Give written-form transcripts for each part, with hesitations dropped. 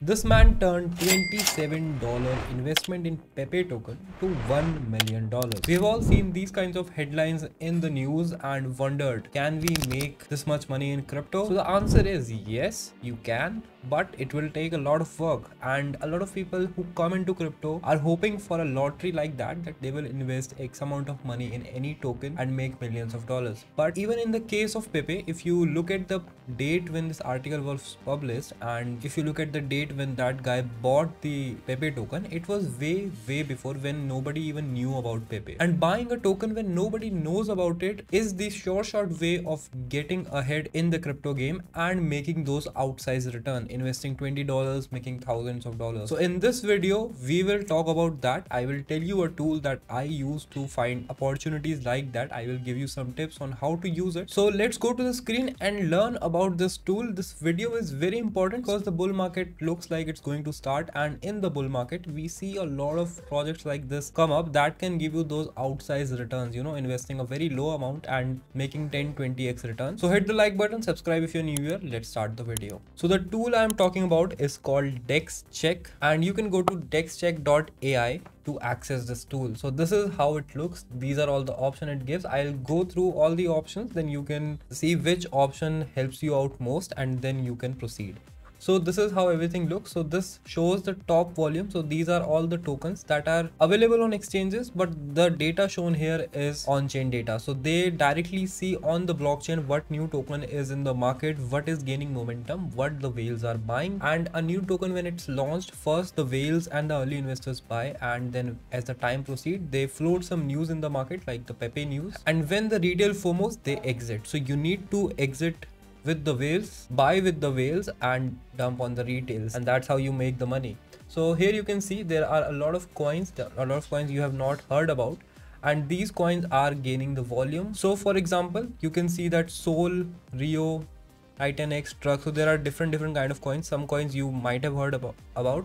This man turned $27 investment in Pepe token to $1 million. We've all seen these kinds of headlines in the news and wondered, can we make this much money in crypto? So the answer is yes, you can, but it will take a lot of work. And a lot of people who come into crypto are hoping for a lottery like that they will invest X amount of money in any token and make millions of dollars. But even in the case of Pepe, if you look at the date when this article was published, and if you look at the date when that guy bought the Pepe token, it was way before, when nobody even knew about Pepe. And buying a token when nobody knows about it is the sure shot way of getting ahead in the crypto game and making those outsized return, investing $20 making thousands of dollars. So in this video we will talk about that. I will tell you a tool that I use to find opportunities like that. I will give you some tips on how to use it. So let's go to the screen and learn about this tool. This video is very important because the bull market looks like it's going to start, and in the bull market we see a lot of projects like this come up that can give you those outsized returns, you know, investing a very low amount and making 10-20x returns. So hit the like button, subscribe if you're new here. Let's start the video. So the tool I'm talking about is called Dexcheck, and you can go to dexcheck.ai to access this tool. So this is how it looks. These are all the options it gives. I'll go through all the options, then you can see which option helps you out most, and then you can proceed. So this is how everything looks. So this shows the top volume. So these are all the tokens that are available on exchanges, but the data shown here is on-chain data. So they directly see on the blockchain what new token is in the market, what is gaining momentum, what the whales are buying. And a new token, when it's launched, first the whales and the early investors buy, and then as the time proceeds, they float some news in the market like the Pepe news. And when the retail FOMOs, they exit. So you need to exit with the whales, buy with the whales, and dump on the retails, and that's how you make the money. So here you can see there are a lot of coins, you have not heard about, and these coins are gaining the volume. So for example, you can see that Sol, Rio, Titan X, Truck. So there are different kind of coins. Some coins you might have heard about,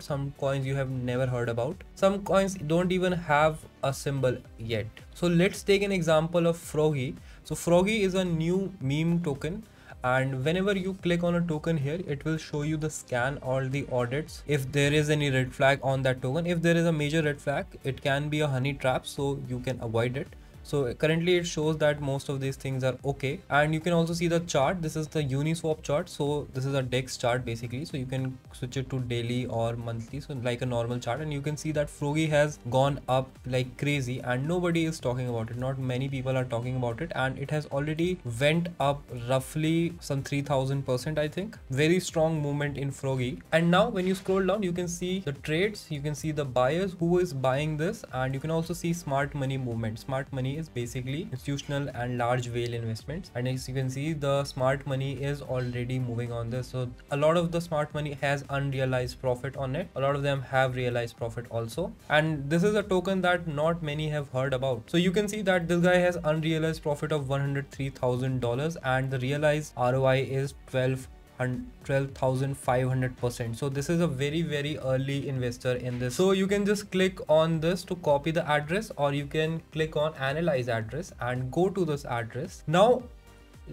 some coins you have never heard about, some coins don't even have a symbol yet. So let's take an example of Froggy. So Froggy is a new meme token, and whenever you click on a token here, it will show you the scan or the audits if there is any red flag on that token. If there is a major red flag, it can be a honey trap, so you can avoid it. So currently it shows that most of these things are okay. And you can also see the chart. This is the Uniswap chart. So this is a DEX chart basically. So you can switch it to daily or monthly, so like a normal chart. And you can see that Froggy has gone up like crazy and nobody is talking about it. Not many people are talking about it, and it has already went up roughly some 3000%, I think. Very strong movement in Froggy. And now when you scroll down, you can see the trades, you can see the buyers who is buying this, and you can also see smart money movement. Smart money is basically institutional and large whale investments, and as you can see, the smart money is already moving on this. So a lot of the smart money has unrealized profit on it. A lot of them have realized profit also, and this is a token that not many have heard about. So you can see that this guy has unrealized profit of $103,000, and the realized ROI is 12,500%. So this is a very early investor in this. So you can just click on this to copy the address, or you can click on analyze address and go to this address. Now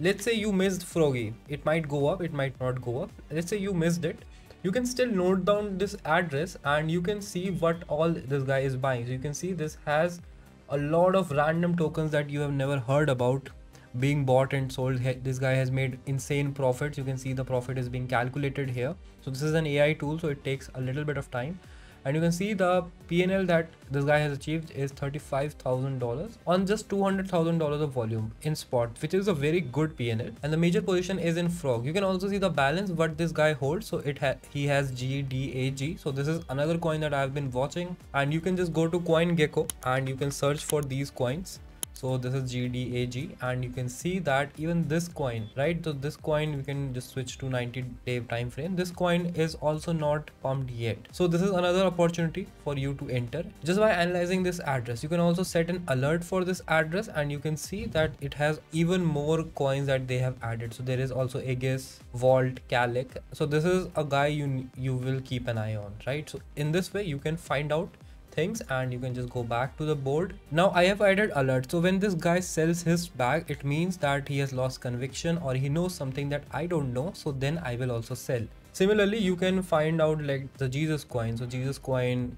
let's say you missed Froggy. It might go up, it might not go up. Let's say you missed it. You can still note down this address and you can see what all this guy is buying. So you can see this has a lot of random tokens that you have never heard about being bought and sold. This guy has made insane profits. You can see the profit is being calculated here. So this is an AI tool, so it takes a little bit of time, and you can see the PNL that this guy has achieved is $35,000 on just $200,000 of volume in spot, which is a very good PNL. And the major position is in Frog. You can also see the balance what this guy holds. So he has GDAG. So this is another coin that I've been watching, and you can just go to coin Gecko and you can search for these coins. So this is GDAG, and you can see that even this coin, right? So this coin, we can just switch to 90-day time frame. This coin is also not pumped yet. So this is another opportunity for you to enter just by analyzing this address. You can also set an alert for this address, and you can see that it has even more coins that they have added. So there is also Aegis, Vault, Calic. So this is a guy you will keep an eye on, right? So in this way you can find out things, and you can just go back to the board. Now I have added alert. So when this guy sells his bag, it means that he has lost conviction or he knows something that I don't know. So then I will also sell. Similarly, you can find out like the Jesus coin. So Jesus coin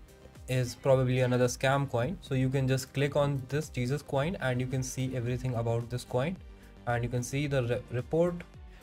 is probably another scam coin. So you can just click on this Jesus coin and you can see everything about this coin, and you can see the report.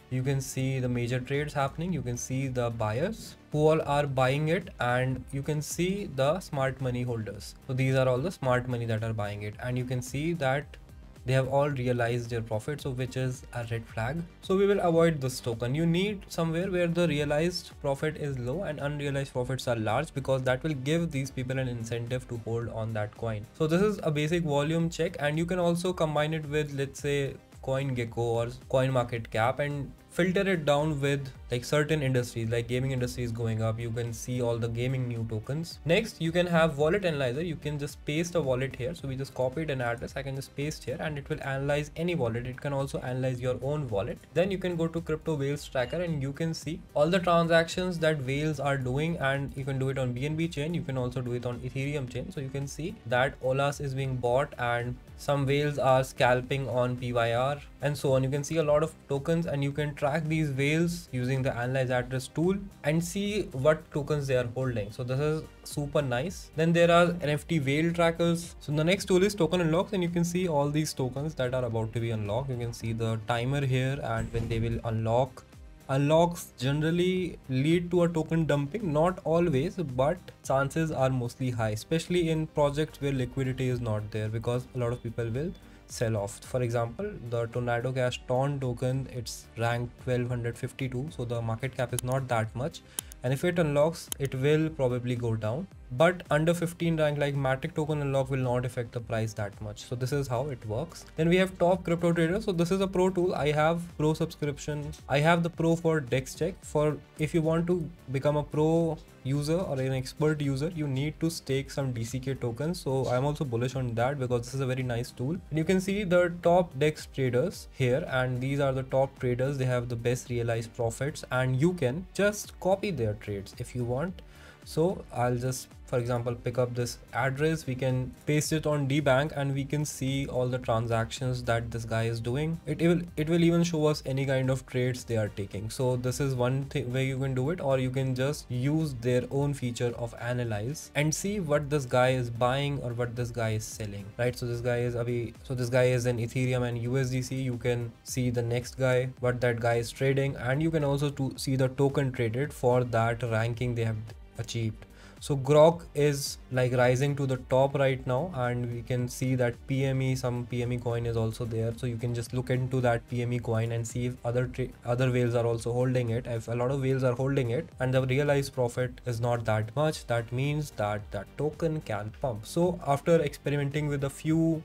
You can see the major trades happening. You can see the buyers who all are buying it, and you can see the smart money holders. So these are all the smart money that are buying it, and you can see that they have all realized their profit, so which is a red flag. So we will avoid this token. You need somewhere where the realized profit is low and unrealized profits are large, because that will give these people an incentive to hold on that coin. So this is a basic volume check, and you can also combine it with, let's say, coin Gecko or coin market cap, and filter it down with like certain industries, like gaming industry is going up. You can see all the gaming new tokens. Next, you can have wallet analyzer. You can just paste a wallet here. So we just copied an address. I can just paste here and it will analyze any wallet. It can also analyze your own wallet. Then you can go to crypto whales tracker and you can see all the transactions that whales are doing, and you can do it on BNB chain. You can also do it on Ethereum chain. So you can see that OLAS is being bought and some whales are scalping on PYR and so on. You can see a lot of tokens, and you can track these whales using the analyze address tool and see what tokens they are holding. So this is super nice. Then there are NFT whale trackers. So the next tool is token unlocks, and you can see all these tokens that are about to be unlocked. You can see the timer here and when they will unlock. Unlocks generally lead to a token dumping, not always, but chances are mostly high, especially in projects where liquidity is not there, because a lot of people will sell off. For example, the Tornado Cash TON token, it's ranked 1252, so the market cap is not that much, and if it unlocks, it will probably go down. But under 15 rank like Matic token unlock will not affect the price that much. So this is how it works. Then we have top crypto traders. So this is a pro tool. I have pro subscription. I have the pro for Dexcheck. For if you want to become a pro user or an expert user, you need to stake some DCK tokens. So I'm also bullish on that because this is a very nice tool. And you can see the top Dex traders here, and these are the top traders. They have the best realized profits, and you can just copy their trades if you want. So I'll just, for example, pick up this address. We can paste it on DBank and we can see all the transactions that this guy is doing. It will even show us any kind of trades they are taking. So this is one way you can do it, or you can just use their own feature of analyze and see what this guy is buying or what this guy is selling, right? So this guy is in Ethereum and USDC. You can see the next guy, what that guy is trading, and you can also see the token traded for that ranking they have achieved. So Grok is like rising to the top right now, and we can see that some PME coin is also there. So you can just look into that PME coin and see if other whales are also holding it. If a lot of whales are holding it and the realized profit is not that much, that means that that token can pump. So after experimenting with a few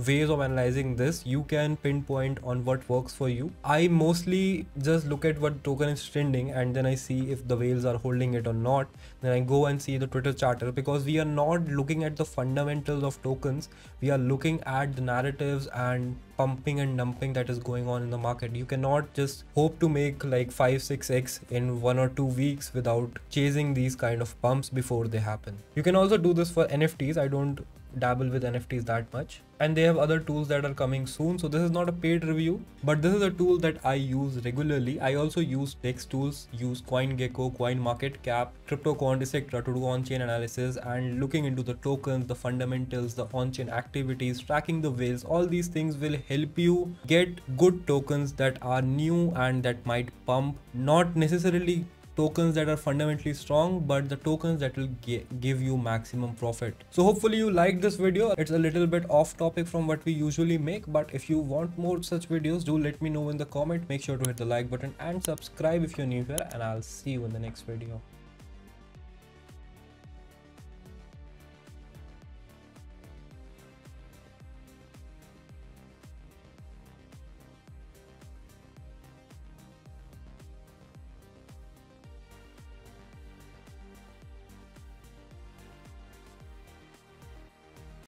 ways of analyzing this, you can pinpoint on what works for you. I mostly just look at what token is trending and then I see if the whales are holding it or not. Then I go and see the Twitter chatter, because we are not looking at the fundamentals of tokens. We are looking at the narratives and pumping and dumping that is going on in the market. You cannot just hope to make like 5-6x in 1 or 2 weeks without chasing these kind of pumps before they happen. You can also do this for NFTs. I don't dabble with NFTs that much, and they have other tools that are coming soon. So this is not a paid review, but this is a tool that I use regularly. I also use Dex tools, use CoinGecko, CoinMarketCap, CryptoQuant, etc. to do on-chain analysis and looking into the tokens, the fundamentals, the on-chain activities, tracking the whales. All these things will help you get good tokens that are new and that might pump, not necessarily tokens that are fundamentally strong, but the tokens that will give you maximum profit. So hopefully you like this video. It's a little bit off topic from what we usually make, but if you want more such videos, do let me know in the comment. Make sure to hit the like button and subscribe if you're new here, and I'll see you in the next video.